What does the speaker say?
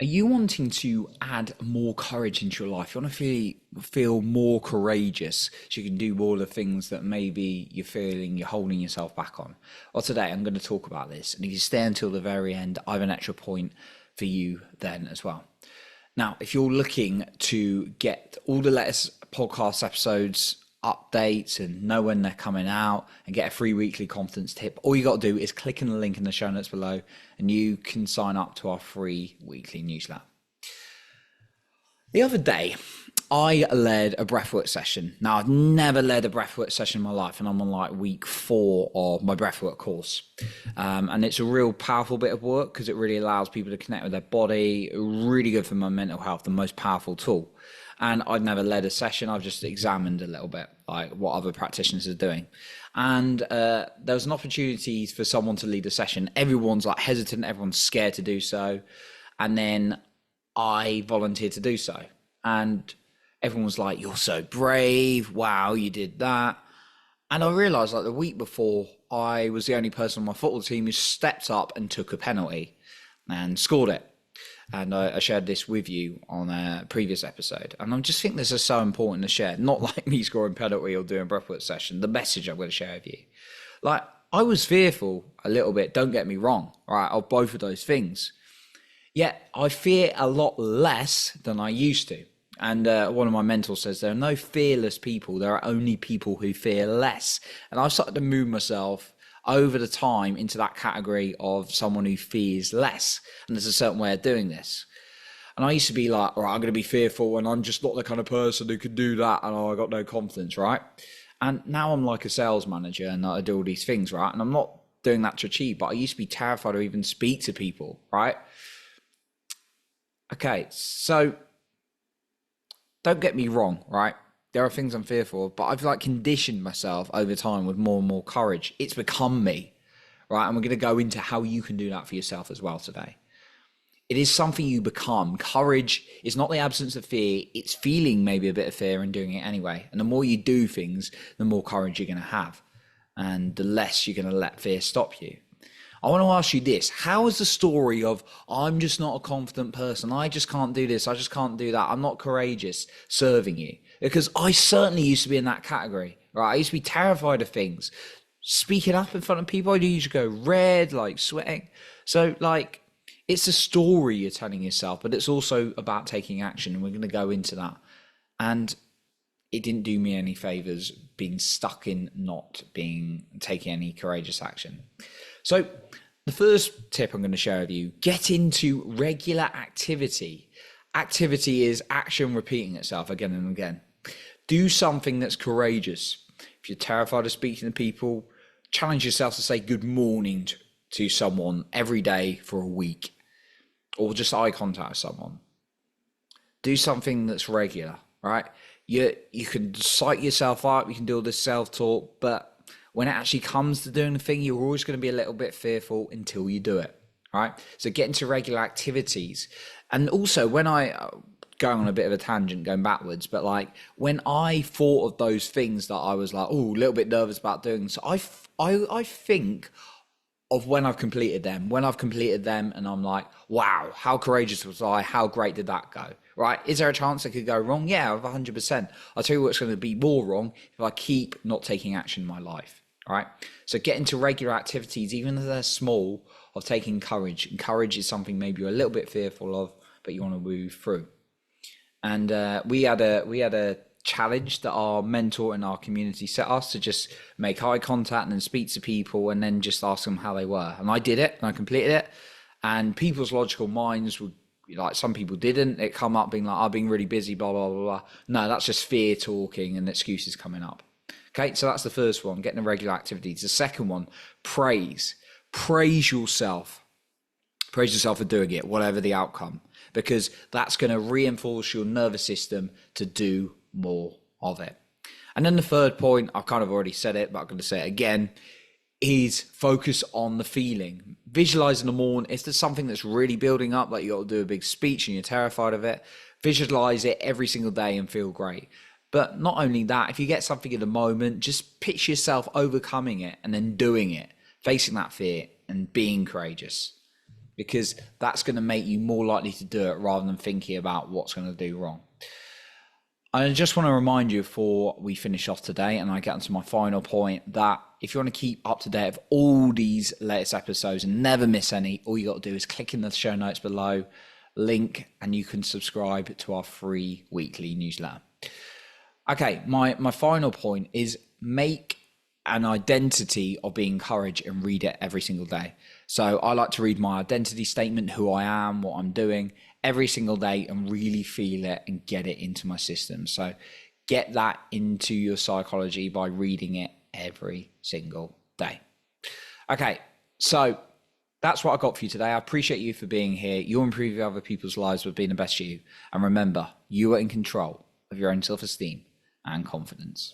Are you wanting to add more courage into your life? You want to feel more courageous so you can do all the things that maybe you're feeling you're holding yourself back on? Well, today I'm going to talk about this. And if you stay until the very end, I have an extra point for you then as well. Now, if you're looking to get all the latest podcast episodes, updates, and know when they're coming out and get a free weekly confidence tip, all you got to do is click on the link in the show notes below and you can sign up to our free weekly newsletter. The other day, I led a breathwork session. Now, I've never led a breathwork session in my life, and I'm on like week 4 of my breathwork course. And it's a real powerful bit of work because it really allows people to connect with their body. Really good for my mental health, the most powerful tool. And I've never led a session. I've just examined a little bit like what other practitioners are doing. And there was an opportunity for someone to lead a session. Everyone's like hesitant. Everyone's scared to do so. And then I volunteered to do so. And everyone was like, "You're so brave. Wow, you did that." And I realized like the week before, I was the only person on my football team who stepped up and took a penalty and scored it. And I shared this with you on a previous episode. And I just think this is so important to share. Not like me scoring penalty or doing a breathwork session. The message I'm going to share with you. Like, I was fearful a little bit, don't get me wrong, right, of both of those things. Yet I fear a lot less than I used to. And one of my mentors says there are no fearless people. There are only people who fear less. And I've started to move myself over the time into that category of someone who fears less. And there's a certain way of doing this. And I used to be like, all right, I'm going to be fearful and I'm just not the kind of person who can do that. And I got no confidence, right? And now I'm like a sales manager and I do all these things, right? And I'm not doing that to achieve, but I used to be terrified to even speak to people, right? Okay, so don't get me wrong, right? There are things I'm fearful of, but I've like conditioned myself over time with more and more courage. It's become me, right? And we're going to go into how you can do that for yourself as well today. It is something you become. Courage is not the absence of fear. It's feeling maybe a bit of fear and doing it anyway. And the more you do things, the more courage you're going to have. And the less you're going to let fear stop you. I want to ask you this. How is the story of, I'm just not a confident person, I just can't do this, I just can't do that, I'm not courageous, serving you? Because I certainly used to be in that category, right? I used to be terrified of things. Speaking up in front of people, I used to go red, like sweating. So like, it's a story you're telling yourself, but it's also about taking action. And we're going to go into that. And it didn't do me any favors being stuck in not taking any courageous action. So the first tip I'm going to share with you, get into regular activity. Activity is action repeating itself again and again. Do something that's courageous. If you're terrified of speaking to people, challenge yourself to say good morning to someone every day for a week, or just eye contact with someone. Do something that's regular, right? You can psych yourself up, you can do all this self-talk, but when it actually comes to doing the thing, you're always going to be a little bit fearful until you do it, right? So get into regular activities. And also when going on a bit of a tangent, going backwards, but like when I thought of those things that I was like, oh, a little bit nervous about doing, so I think of when I've completed them, and I'm like, wow, how courageous was I? How great did that go? Right? Is there a chance it could go wrong? Yeah, 100%. I'll tell you what's going to be more wrong if I keep not taking action in my life. All right. So get into regular activities, even if they're small, of taking courage. And courage is something maybe you're a little bit fearful of, but you want to move through. And we had a challenge that our mentor in our community set us to just make eye contact and then speak to people and then just ask them how they were. And I did it and I completed it. And people's logical minds would, like, some people didn't. It come up being like, I've been really busy, blah, blah, blah, blah. No, that's just fear talking and excuses coming up. Okay, so that's the first one, getting the regular activities. The second one, praise. Praise yourself. Praise yourself for doing it, whatever the outcome, because that's going to reinforce your nervous system to do more of it. And then the third point, I've kind of already said it, but I'm going to say it again, is focus on the feeling. Visualize in the morning. If there's something that's really building up, like you got to do a big speech and you're terrified of it, visualize it every single day and feel great. But not only that, if you get something in the moment, just picture yourself overcoming it and then doing it, facing that fear and being courageous. because that's going to make you more likely to do it rather than thinking about what's going to do wrong. I just want to remind you before we finish off today and I get onto my final point that if you want to keep up to date with all these latest episodes and never miss any, all you got to do is click in the show notes below, link, and you can subscribe to our free weekly newsletter. Okay, my final point is make an identity of being courage and read it every single day. So I like to read my identity statement, who I am, what I'm doing, every single day and really feel it and get it into my system. So get that into your psychology by reading it every single day. Okay, so that's what I got for you today. I appreciate you for being here. You'll improve other people's lives by being the best you. And remember, you are in control of your own self-esteem and confidence.